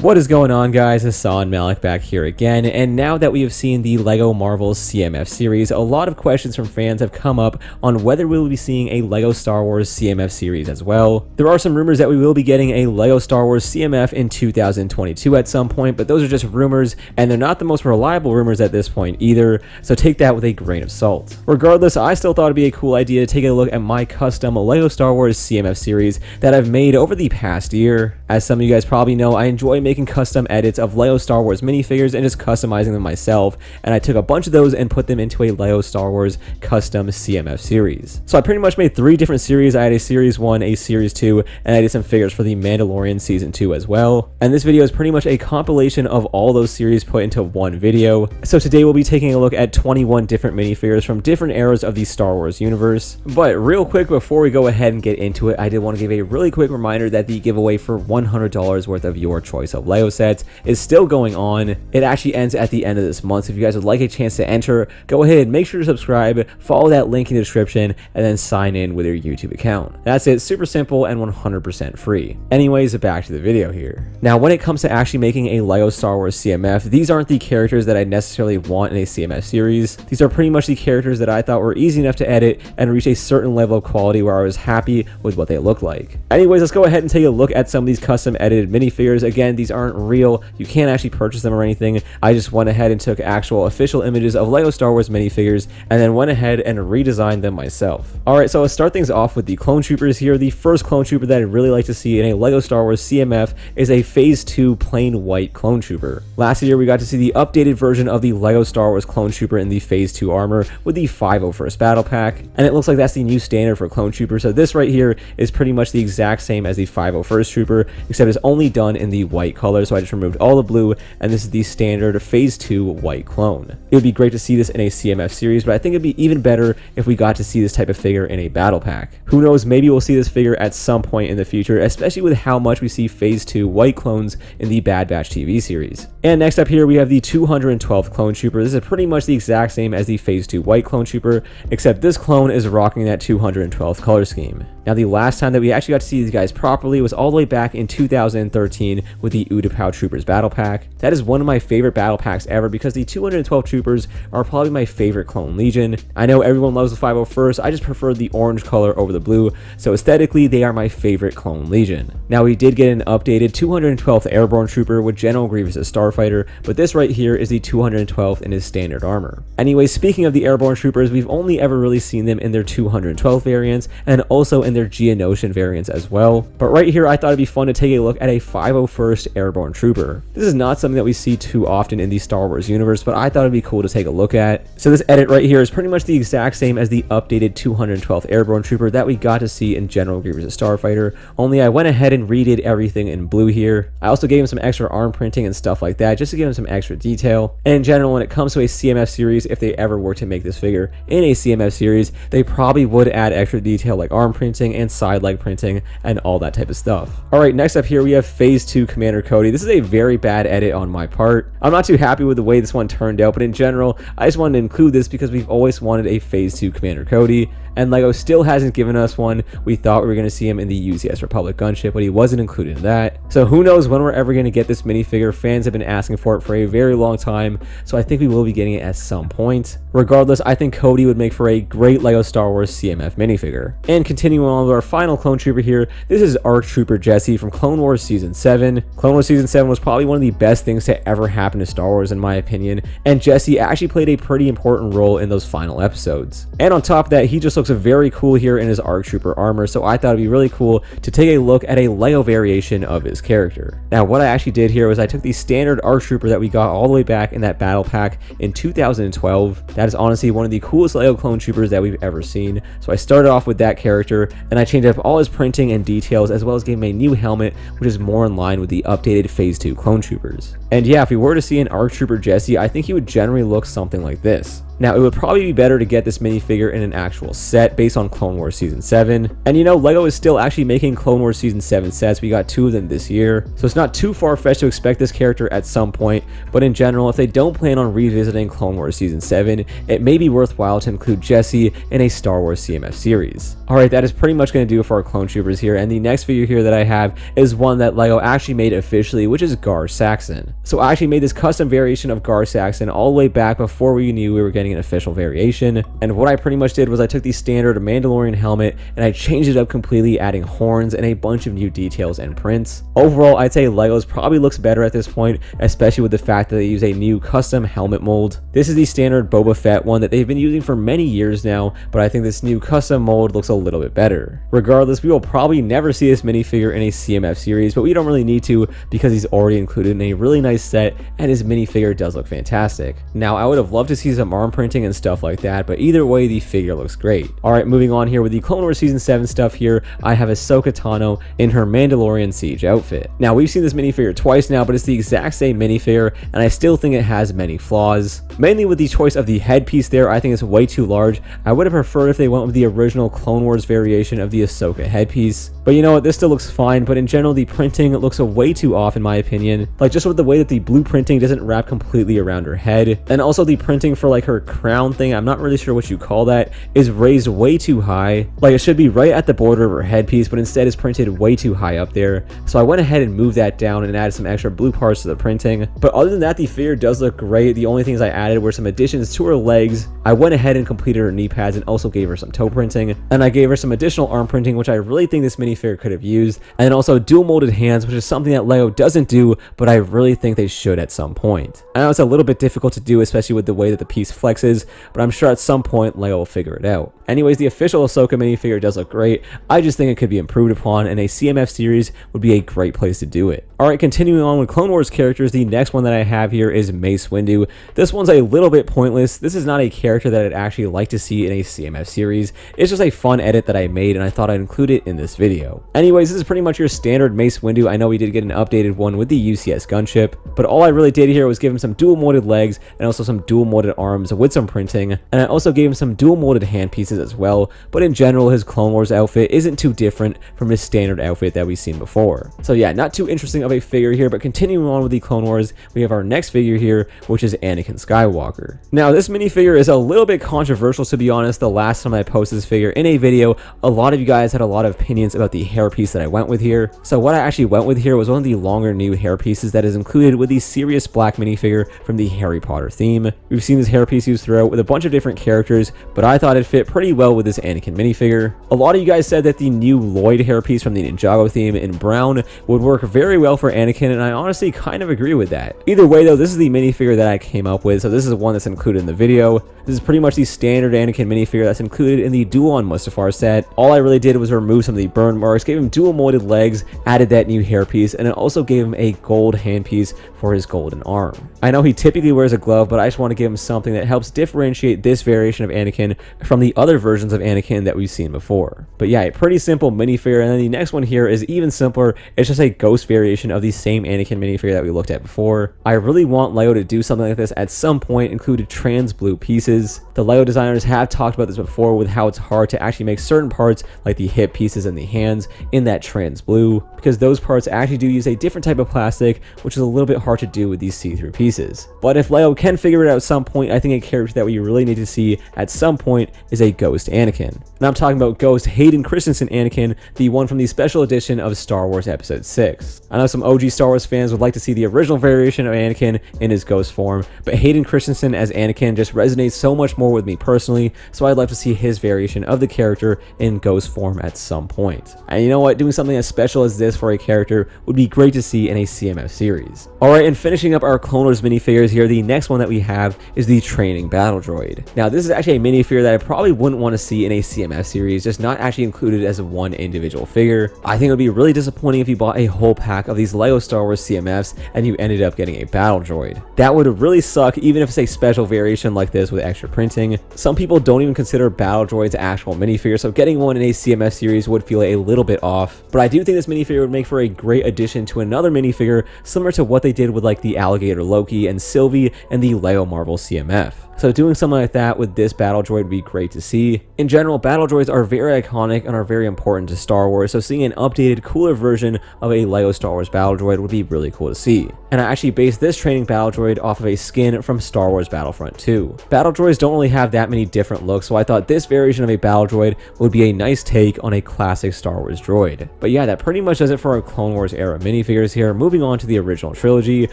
What is going on, guys? Hassan Malik back here again, and now that we have seen the LEGO Marvel CMF series, a lot of questions from fans have come up on whether we will be seeing a LEGO Star Wars CMF series as well. There are some rumors that we will be getting a LEGO Star Wars CMF in 2022 at some point, but those are just rumors, and they're not the most reliable rumors at this point either, so take that with a grain of salt. Regardless, I still thought it'd be a cool idea to take a look at my custom LEGO Star Wars CMF series that I've made over the past year. As some of you guys probably know, I enjoy making custom edits of LEGO Star Wars minifigures and just customizing them myself, and I took a bunch of those and put them into a LEGO Star Wars custom CMF series. So I pretty much made 3 different series. I had a series 1, a series 2, and I did some figures for the Mandalorian season 2 as well. And this video is pretty much a compilation of all those series put into one video. So today we'll be taking a look at 21 different minifigures from different eras of the Star Wars universe. But real quick, before we go ahead and get into it, I did want to give a really quick reminder that the giveaway for $100 worth of your choice of LEGO sets is still going on. It actually ends at the end of this month. So if you guys would like a chance to enter, go ahead, make sure to subscribe, follow that link in the description, and then sign in with your YouTube account. That's it, super simple and 100% free. Anyways, back to the video here. Now, when it comes to actually making a LEGO Star Wars CMF, these aren't the characters that I necessarily want in a CMF series. These are pretty much the characters that I thought were easy enough to edit and reach a certain level of quality where I was happy with what they look like. Anyways, let's go ahead and take a look at some of these custom edited minifigures. Again, these aren't real. You can't actually purchase them or anything. I just went ahead and took actual official images of LEGO Star Wars minifigures and then went ahead and redesigned them myself. Alright, so let's start things off with the clone troopers here. The first clone trooper that I'd really like to see in a LEGO Star Wars CMF is a Phase 2 plain white clone trooper. Last year, we got to see the updated version of the LEGO Star Wars clone trooper in the Phase 2 armor with the 501st battle pack, and it looks like that's the new standard for clone trooper. So this right here is pretty much the exact same as the 501st trooper, except it's only done in the white color. So I just removed all the blue, and this is the standard Phase 2 white clone. It would be great to see this in a CMF series, but I think it'd be even better if we got to see this type of figure in a battle pack. Who knows, maybe we'll see this figure at some point in the future, especially with how much we see Phase 2 white clones in the Bad Batch TV series. And next up here, we have the 212th clone trooper. This is pretty much the exact same as the Phase 2 white clone trooper, except this clone is rocking that 212th color scheme. Now, the last time that we actually got to see these guys properly was all the way back in 2013 with the Utapau Troopers battle pack. That is one of my favorite battle packs ever because the 212 troopers are probably my favorite clone legion. I know everyone loves the 501st, I just prefer the orange color over the blue, so aesthetically they are my favorite clone legion. Now, we did get an updated 212th Airborne trooper with General Grievous as Starfighter, but this right here is the 212th in his standard armor. Anyway, speaking of the Airborne troopers, we've only ever really seen them in their 212 variants and also in their Geonosian variants as well. But right here, I thought it'd be fun to take a look at a 501st Airborne trooper. This is not something that we see too often in the Star Wars universe, but I thought it'd be cool to take a look at. So this edit right here is pretty much the exact same as the updated 212th Airborne trooper that we got to see in General Grievous as Starfighter, only I went ahead and redid everything in blue here. I also gave him some extra arm printing and stuff like that just to give him some extra detail. And in general, when it comes to a CMF series, if they ever were to make this figure in a CMF series, they probably would add extra detail like arm printing and side leg printing and all that type of stuff. Alright, next up here we have Phase 2 Commander Cody. This is a very bad edit on my part. I'm not too happy with the way this one turned out, but in general, I just wanted to include this because we've always wanted a Phase 2 Commander Cody, and LEGO still hasn't given us one. We thought we were going to see him in the UCS Republic gunship, but he wasn't included in that. So who knows when we're ever going to get this minifigure. Fans have been asking for it for a very long time, so I think we will be getting it at some point. Regardless, I think Cody would make for a great LEGO Star Wars CMF minifigure. And continuing on with our final clone trooper here, this is ARC Trooper Jesse from Clone Wars Season 7. Clone Wars Season 7 was probably one of the best things to ever happen to Star Wars in my opinion, and Jesse actually played a pretty important role in those final episodes. And on top of that, he just looks very cool here in his ARC Trooper armor, so I thought it'd be really cool to take a look at a LEGO variation of his character. Now, what I actually did here was I took the standard ARC Trooper that we got all the way back in that battle pack in 2012. That is honestly one of the coolest LEGO clone troopers that we've ever seen, so I started off with that character, and I changed up all his printing and details, as well as gave him a new helmet, which is more in line with the updated Phase 2 clone troopers. And yeah, if we were to see an ARC Trooper Jesse, I think he would generally look something like this. Now, it would probably be better to get this minifigure in an actual set based on Clone Wars Season 7. And you know, LEGO is still actually making Clone Wars Season 7 sets. We got 2 of them this year. So it's not too far-fetched to expect this character at some point. But in general, if they don't plan on revisiting Clone Wars Season 7, it may be worthwhile to include Jessie in a Star Wars CMF series. Alright, that is pretty much going to do it for our Clone Troopers here. And the next figure here that I have is one that LEGO actually made officially, which is SAXON. So I actually made this custom variation of SAXON all the way back before we knew we were getting an official variation. And what I pretty much did was I took the standard Mandalorian helmet and I changed it up completely, adding horns and a bunch of new details and prints. Overall, I'd say LEGO's probably looks better at this point, especially with the fact that they use a new custom helmet mold. This is the standard Boba Fett one that they've been using for many years now, but I think this new custom mold looks a little bit better. Regardless, we will probably never see this minifigure in a CMF series, but we don't really need to because he's already included in a really nice set and his minifigure does look fantastic. Now, I would have loved to see some arm printing and stuff like that, but either way, the figure looks great. Alright, moving on here with the Clone Wars Season 7 stuff here, I have AHSOKA TANO in her Mandalorian Siege outfit. Now, we've seen this minifigure twice now, but it's the exact same minifigure, and I still think it has many flaws. Mainly with the choice of the headpiece there, I think it's way too large. I would have preferred if they went with the original Clone Wars variation of the AHSOKA headpiece. But you know what, this still looks fine, but in general, the printing looks way too off in my opinion. Like, just with the way that the blue printing doesn't wrap completely around her head, and also the printing for like her crown thing, I'm not really sure what you call that, is raised way too high. Like, it should be right at the border of her headpiece, but instead it's printed way too high up there. So I went ahead and moved that down and added some extra blue parts to the printing. But other than that, the figure does look great. The only things I added were some additions to her legs. I went ahead and completed her knee pads and also gave her some toe printing, and I gave her some additional arm printing, which I really think this minifigure could have used, and then also dual molded hands, which is something that LEGO doesn't do, but I really think they should at some point. I know it's a little bit difficult to do, especially with the way that the piece flexes, but I'm sure at some point LEGO will figure it out. Anyways, the official AHSOKA minifigure does look great. I just think it could be improved upon, and a CMF series would be a great place to do it. Alright, continuing on with Clone Wars characters, the next one that I have here is Mace Windu. This one's a little bit pointless. This is not a character that I'd actually like to see in a CMF series. It's just a fun edit that I made, and I thought I'd include it in this video. Anyways, this is pretty much your standard Mace Windu. I know we did get an updated one with the UCS gunship, but all I really did here was give him some dual molded legs and also some dual molded arms with some printing, and I also gave him some dual molded hand pieces as well. But in general, his Clone Wars outfit isn't too different from his standard outfit that we've seen before. So yeah, not too interesting of a figure here, but continuing on with the Clone Wars, we have our next figure here, which is Anakin Skywalker. Now, this minifigure is a little bit controversial, to be honest. The last time I posted this figure in a video, a lot of you guys had a lot of opinions about the hairpiece that I went with here. So what I actually went with here was one of the longer new hairpieces that is included with the Sirius Black minifigure from the Harry Potter theme. We've seen this hairpiece used throughout with a bunch of different characters, but I thought it fit pretty well with this Anakin minifigure. A lot of you guys said that the new Lloyd hairpiece from the Ninjago theme in brown would work very well for Anakin, and I honestly kind of agree with that. Either way though, this is the minifigure that I came up with, so this is one that's included in the video. This is pretty much the standard Anakin minifigure that's included in the Duel on Mustafar set. All I really did was remove some of the burn marks, gave him dual molded legs, added that new hairpiece, and it also gave him a gold handpiece for his golden arm. I know he typically wears a glove, but I just want to give him something that helps differentiate this variation of Anakin from the other versions of Anakin that we've seen before. But yeah, a pretty simple minifigure, and then the next one here is even simpler. It's just a ghost variation of the same Anakin minifigure that we looked at before. I really want LEGO to do something like this at some point, include trans blue pieces. The LEGO designers have talked about this before with how it's hard to actually make certain parts like the hip pieces and the hands in that trans blue, because those parts actually do use a different type of plastic, which is a little bit hard to do with these see-through pieces. But if LEGO can figure it out at some point, I think a character that we really need to see at some point is a Ghost Anakin. And I'm talking about Ghost Hayden Christensen Anakin, the one from the special edition of Star Wars Episode 6. I know some OG Star Wars fans would like to see the original variation of Anakin in his ghost form, but Hayden Christensen as Anakin just resonates so much more with me personally, so I'd like to see his variation of the character in ghost form at some point. And you know what, doing something as special as this for a character would be great to see in a CMF series. Alright, and finishing up our Clone Wars minifigures here, the next one that we have is the Training Battle Droid. Now, this is actually a minifigure that I probably wouldn't want to see in a CMF series, just not actually included as one individual figure. I think it would be really disappointing if you bought a whole pack of these LEGO Star Wars CMFs and you ended up getting a battle droid. That would really suck, even if it's a special variation like this with extra printing. Some people don't even consider battle droids actual minifigures, so getting one in a CMF series would feel a little bit off. But I do think this minifigure would make for a great addition to another minifigure similar to what they did with like the Alligator Loki and Sylvie and the LEGO Marvel CMF. So doing something like that with this battle droid would be great to see. In general, battle droids are very iconic and are very important to Star Wars, so seeing an updated, cooler version of a LEGO Star Wars battle droid would be really cool to see. And I actually based this training battle droid off of a skin from Star Wars Battlefront 2. Battle droids don't really have that many different looks, so I thought this variation of a battle droid would be a nice take on a classic Star Wars droid. But yeah, that pretty much does it for our Clone Wars era minifigures here. Moving on to the original trilogy,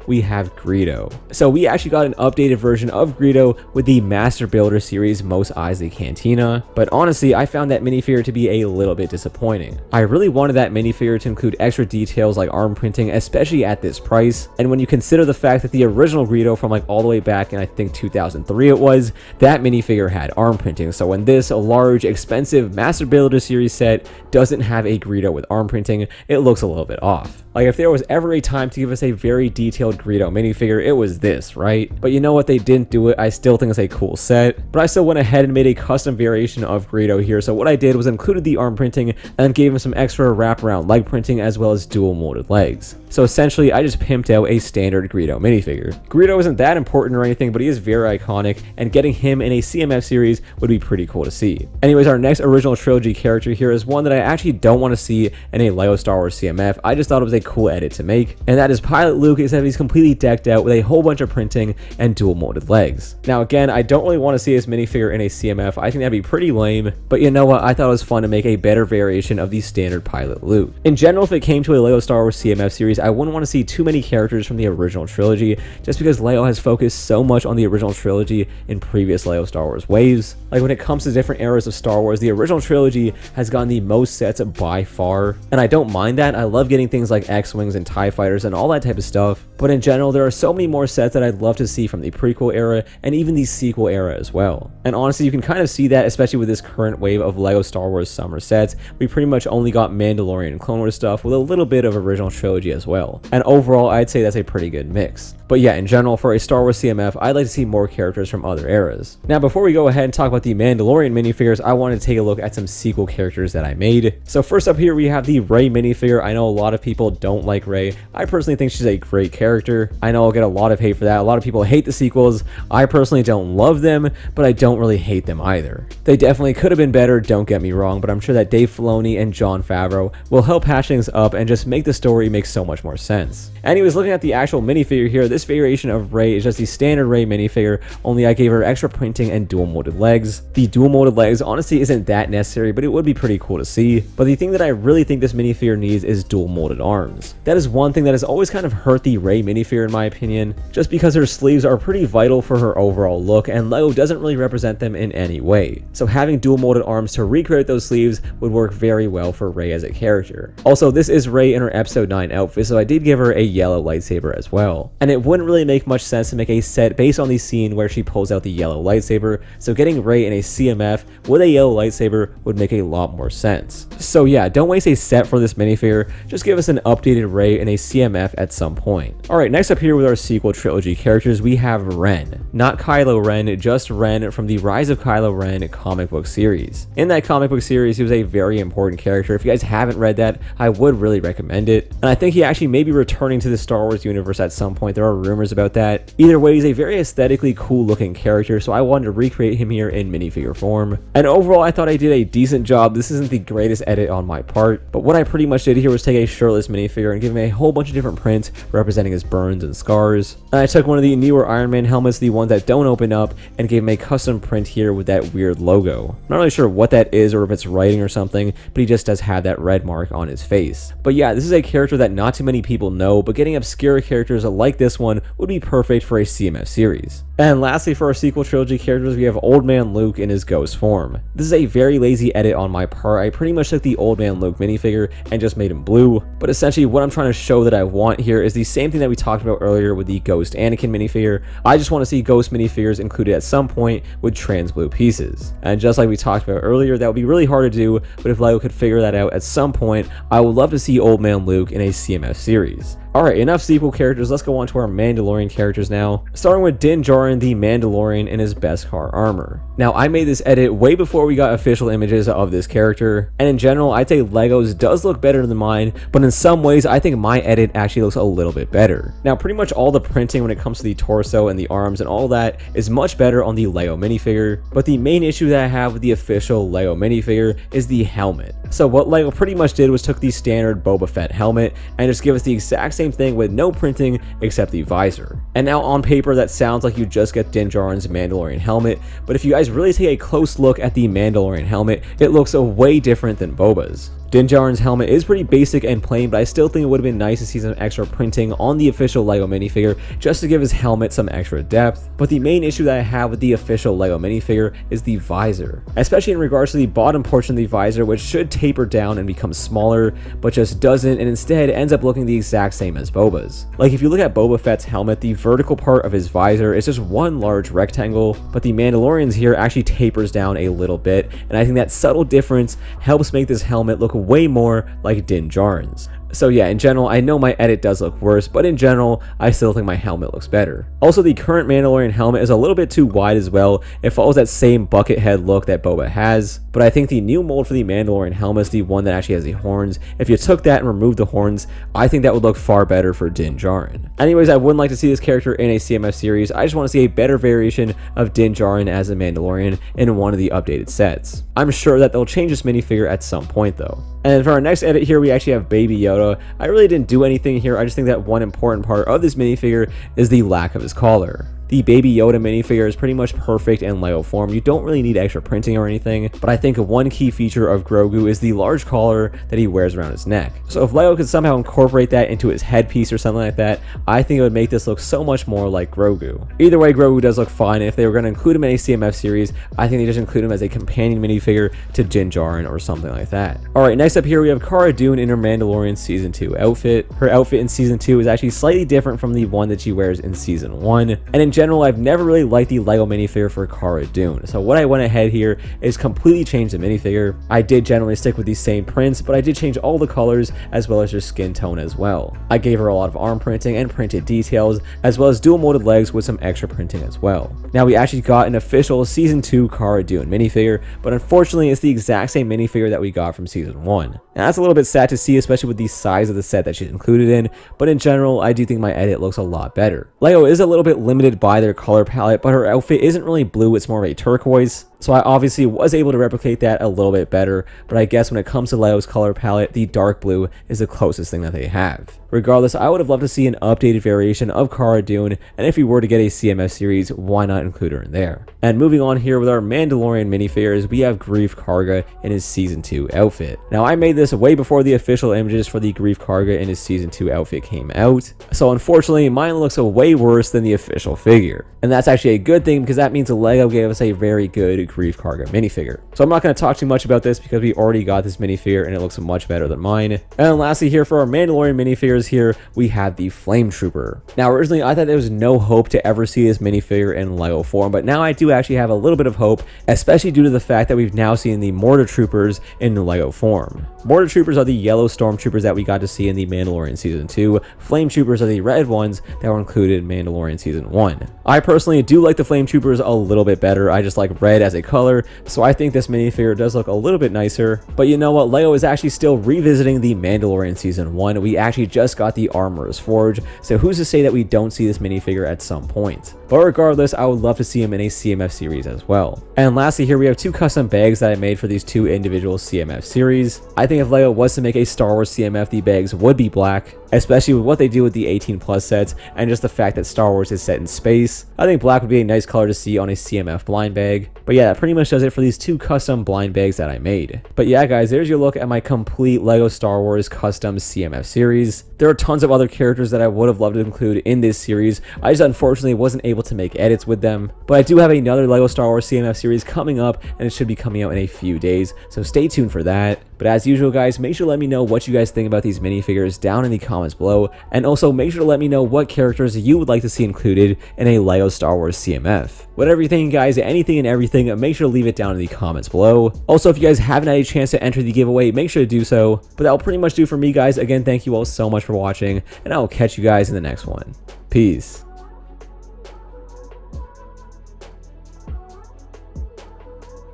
we have GREEDO. So we actually got an updated version of GREEDO with the Master Builder series Mos Eisley Cantina, but honestly, I found that minifigure to be a little bit disappointing. I really wanted that minifigure to include extra details like arm printing, especially at this price, and when you consider the fact that the original GREEDO from like all the way back in I think 2003 it was, that minifigure had arm printing, so when this large, expensive Master Builder series set doesn't have a GREEDO with arm printing, it looks a little bit off. Like if there was ever a time to give us a very detailed GREEDO minifigure, it was this, right? But you know what, they didn't do it. I still think it's a cool set, but I still went ahead and made a custom variation of GREEDO here. So what I did was included the arm printing and gave him some extra wraparound leg printing as well as dual molded legs. So essentially, I just pimped out a standard GREEDO minifigure. GREEDO isn't that important or anything, but he is very iconic, and getting him in a CMF series would be pretty cool to see. Anyways, our next original trilogy character here is one that I actually don't want to see in a LEGO Star Wars CMF. I just thought it was a cool edit to make, and that is Pilot Luke, except he's completely decked out with a whole bunch of printing and dual molded legs. Now again, I don't really want to see this minifigure in a CMF. I think that'd be pretty lame, but you know what, I thought it was fun to make a better variation of the standard Pilot Luke. In general, if it came to a LEGO Star Wars CMF series, I wouldn't want to see too many characters from the original trilogy, just because LEGO has focused so much on the original trilogy in previous LEGO Star Wars waves. Like when it comes to different eras of Star Wars, the original trilogy has gotten the most sets by far, and I don't mind that. I love getting things like X-Wings and TIE Fighters and all that type of stuff, but in general, there are so many more sets that I'd love to see from the prequel era and even the sequel era as well. And honestly, you can kind of see that, especially with this current wave of LEGO Star Wars summer sets. We pretty much only got Mandalorian and Clone Wars stuff with a little bit of original trilogy as well. And overall, I'd say that's a pretty good mix. But yeah, in general, for a Star Wars CMF, I'd like to see more characters from other eras. Now, before we go ahead and talk about the Mandalorian minifigures, I wanted to take a look at some sequel characters that I made. So first up here, we have the Rey minifigure. I know a lot of people don't like Rey. I personally think she's a great character. I know I'll get a lot of hate for that. A lot of people hate the sequels. I personally don't love them, but I don't really hate them either. They definitely could have been better, don't get me wrong, but I'm sure that Dave Filoni and Jon Favreau will help hash things up and just make the story make so much more sense. Anyways, looking at the actual minifigure here, this variation of Rey is just the standard Rey minifigure, only I gave her extra printing and dual molded legs. The dual molded legs honestly isn't that necessary, but it would be pretty cool to see. But the thing that I really think this minifigure needs is dual molded arms. That is one thing that has always kind of hurt the Rey minifigure in my opinion, just because her sleeves are pretty vital for her overall look, and LEGO doesn't really represent them in any way. So having dual molded arms to recreate those sleeves would work very well for Rey as a character. Also, this is Rey in her episode 9 outfit, so I did give her a yellow lightsaber as well. And it wouldn't really make much sense to make a set based on the scene where she pulls out the yellow lightsaber, so getting Rey in a CMF with a yellow lightsaber would make a lot more sense. So yeah, don't waste a set for this minifigure, just give us an updated Rey in a CMF at some point. Alright, next up here with our sequel trilogy characters, we have Ren. Not Kylo Ren, just Ren from the Rise of Kylo Ren comic book series. In that comic book series, he was a very important character. If you guys haven't read that, I would really recommend it. And I think he actually may be returning to the Star Wars universe at some point. There are rumors about that. Either way, he's a very aesthetically cool looking character, so I wanted to recreate him here in minifigure form. And overall, I thought I did a decent job. This isn't the greatest edit on my part, but what I pretty much did here was take a shirtless minifigure and give him a whole bunch of different prints representing his burns and scars. And I took one of the newer Iron Man helmets, the ones that don't open up, and gave him a custom print here with that weird logo. I'm not really sure what that is or if it's writing or something, but he just does have that red mark on his face. But yeah, this is a character that not too many people know, but getting obscure characters like this one would be perfect for a CMF series. And lastly, for our sequel trilogy characters, we have Old Man Luke in his ghost form. This is a very lazy edit on my part. I pretty much took the Old Man Luke minifigure and just made him blue, but essentially what I'm trying to show that I want here is the same thing that we talked about earlier with the Ghost Anakin minifigure. I just want to see ghost minifigures included at some point with trans blue pieces. And just like we talked about earlier, that would be really hard to do, but if LEGO could figure that out at some point, I would love to see Old Man Luke in a CMF series. Alright, enough sequel characters, let's go on to our Mandalorian characters now. Starting with Din Djarin, the Mandalorian in his Beskar armor. Now, I made this edit way before we got official images of this character, and in general, I'd say Lego's does look better than mine, but in some ways, I think my edit actually looks a little bit better. Now, pretty much all the printing when it comes to the torso and the arms and all that is much better on the Lego minifigure, but the main issue that I have with the official Lego minifigure is the helmet. So what Lego pretty much did was took the standard Boba Fett helmet and just give us the exact same thing with no printing except the visor. And now on paper that sounds like you just get Din Djarin's Mandalorian helmet, but if you guys really take a close look at the Mandalorian helmet, it looks way different than Boba's. Din Djarin's helmet is pretty basic and plain, but I still think it would have been nice to see some extra printing on the official Lego minifigure just to give his helmet some extra depth. But the main issue that I have with the official Lego minifigure is the visor, especially in regards to the bottom portion of the visor, which should taper down and become smaller, but just doesn't, and instead ends up looking the exact same as Boba's. Like if you look at Boba Fett's helmet, the vertical part of his visor is just one large rectangle, but the Mandalorian's here actually tapers down a little bit, and I think that subtle difference helps make this helmet look way more like Din Djarin's. So yeah, in general, I know my edit does look worse, but in general, I still think my helmet looks better. Also, the current Mandalorian helmet is a little bit too wide as well. It follows that same bucket head look that Boba has, but I think the new mold for the Mandalorian helmet is the one that actually has the horns. If you took that and removed the horns, I think that would look far better for Din Djarin. Anyways, I wouldn't like to see this character in a CMF series. I just want to see a better variation of Din Djarin as a Mandalorian in one of the updated sets. I'm sure that they'll change this minifigure at some point though. And for our next edit here, we actually have Baby Yoda. I really didn't do anything here. I just think that one important part of this minifigure is the lack of his collar. The Baby Yoda minifigure is pretty much perfect in Lego form. You don't really need extra printing or anything, but I think one key feature of Grogu is the large collar that he wears around his neck. So if Lego could somehow incorporate that into his headpiece or something like that, I think it would make this look so much more like Grogu. Either way, Grogu does look fine, and if they were going to include him in a CMF series, I think they just include him as a companion minifigure to Din Djarin or something like that. Alright, next up here we have Cara Dune in her Mandalorian Season 2 outfit. Her outfit in Season 2 is actually slightly different from the one that she wears in Season 1, and in general, I've never really liked the Lego minifigure for Cara Dune, so what I went ahead here is completely change the minifigure. I did generally stick with these same prints, but I did change all the colors as well as her skin tone as well. I gave her a lot of arm printing and printed details, as well as dual molded legs with some extra printing as well. Now we actually got an official Season 2 Cara Dune minifigure, but unfortunately it's the exact same minifigure that we got from Season 1. And that's a little bit sad to see, especially with the size of the set that she's included in, but in general, I do think my edit looks a lot better. Lego is a little bit limited by their color palette, but her outfit isn't really blue, it's more of a turquoise. So I obviously was able to replicate that a little bit better, but I guess when it comes to Lego's color palette, the dark blue is the closest thing that they have. Regardless, I would have loved to see an updated variation of Cara Dune, and if we were to get a CMF series, why not include her in there? And moving on here with our Mandalorian minifigures, we have GREEF KARGA in his Season 2 outfit. Now I made this way before the official images for the GREEF KARGA in his Season 2 outfit came out, so unfortunately mine looks way worse than the official figure. And that's actually a good thing because that means Lego gave us a very good GREEF KARGA minifigure. So I'm not going to talk too much about this because we already got this minifigure and it looks much better than mine. And then lastly here for our Mandalorian minifigures here, we have the Flame Trooper. Now originally I thought there was no hope to ever see this minifigure in Lego form, but now I do actually have a little bit of hope, especially due to the fact that we've now seen the Mortar Troopers in Lego form. Mortar Troopers are the yellow stormtroopers that we got to see in the Mandalorian Season 2. Flame Troopers are the red ones that were included in Mandalorian Season 1. I personally do like the Flame Troopers a little bit better. I just like red as a color, so I think this minifigure does look a little bit nicer. But you know what? Lego is actually still revisiting the Mandalorian Season 1. We actually just got the Armorer's Forge, so who's to say that we don't see this minifigure at some point? But regardless, I would love to see him in a CMF series as well. And lastly here we have two custom bags that I made for these two individual CMF series. I think if Lego was to make a Star Wars CMF, the bags would be black, especially with what they do with the 18+ sets and just the fact that Star Wars is set in space. I think black would be a nice color to see on a CMF blind bag. But yeah, that pretty much does it for these two custom blind bags that I made. But yeah guys, there's your look at my complete Lego Star Wars custom CMF series. There are tons of other characters that I would have loved to include in this series. I just unfortunately wasn't able to make edits with them. But I do have another Lego Star Wars CMF series coming up, and it should be coming out in a few days, so stay tuned for that. But as usual guys, make sure to let me know what you guys think about these minifigures down in the comments comments below, and also make sure to let me know what characters you would like to see included in a LEGO Star Wars CMF. Whatever you think, guys, anything and everything, make sure to leave it down in the comments below. Also, if you guys haven't had a chance to enter the giveaway, make sure to do so. But that will pretty much do for me, guys. Again, thank you all so much for watching, and I will catch you guys in the next one. Peace.